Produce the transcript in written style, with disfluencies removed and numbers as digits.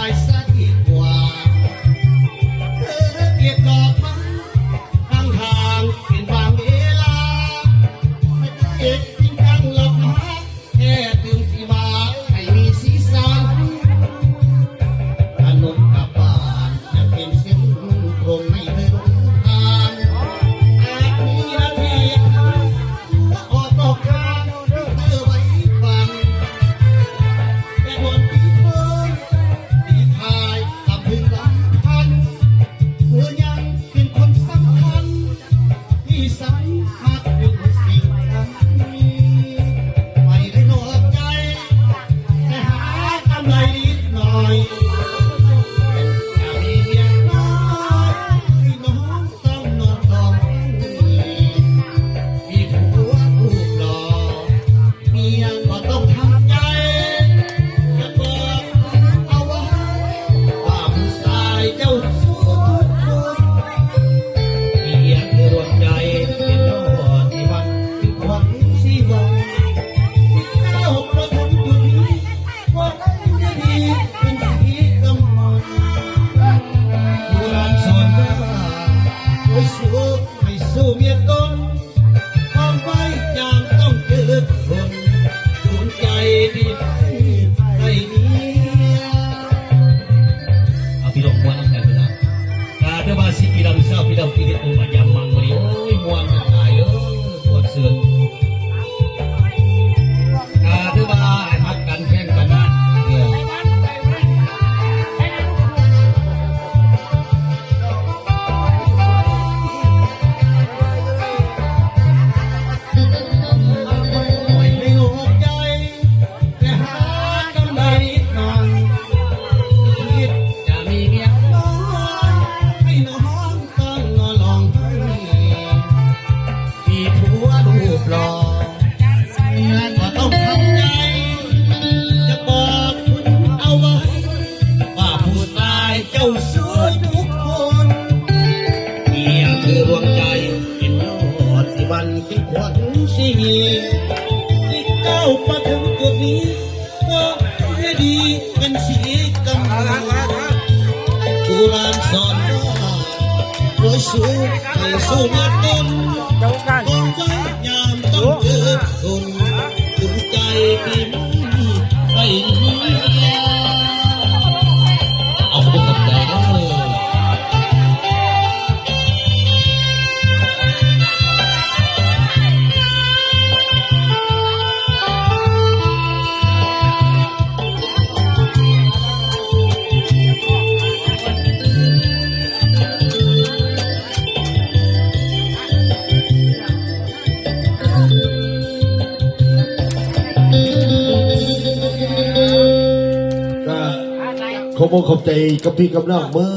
ายซะดีกว่าเธอเกลียดดอกไม้ข้างทางเป็นบางเวลาไม่เอกจริงจังหรอกนะแค่ตื่นที่มาให้มีสีสันถนนกลับบ้านจะเป็นเส้นตรงไม่เคยลงทางอาจมีนาทีว่าออกดอกทางที่เธอไว้ฟังแต่บนที่เธอที่ทายทำถึงลำพันเธอยังเป็นคนสำคัญที่สำคัญอยู่สิ่งนี้ไม่ได้นอกใจแต่หากำไรนิดหน่อยอยากมีเมียน้อยที่น้องต้องนอนกองมีผัวรูปหล่อเมียก็ต้องทำใจจะบอกเอาไว้ว่าผู้ชายเจ้าชู้ทุกคนเมียคือดวงใจเป็นโลกที่วันคือขวัญสีวันเจ้าประทุนจุดนี้ว่าจะดีเป็นสีกำมลโบราณสอนว่าโอ้ยสู้ไม่สู้เมียตนความไว้ยามต้องเจอคนดวงใจที่ไม่มีเอาพี่ดอกมวนน้ำแข็งไปนะเดี๋ยวมาสิพี่ดำเศร้าพี่ดำพี่เด็ดตัวมายำมังวันนี้โอ้ยมวนกันหลายปวดเสือนเดี๋ยวมาหักกันแข่งกันเนี่ยไม่ให้หัวใจแต่หากำไรนิดหน่อยคิดจะมีเมียน้อยให้น้องต้องนอนลองให้ที่ผัวรูปหล่อเมียก็ต้องทำใจจะบอกคุณเอาไว้ว่าผู้ชายเจ้าชู้ทุกคนเมียคือดวงใจเป็นยอดที่วันที่ขวัญสีที่ก้าวมาถึงจุดนี้ก็ให้ดีเป็นสีกำลังโบราณสอนว่าโอ้ยสู้ไม่สู้เมียตนต้องไว้ยามต้องเจอคนดวงใจที่ไม่มีเอาไปกับใจเด้อก็ขอบใจกับพี่กับน้องเมื่อ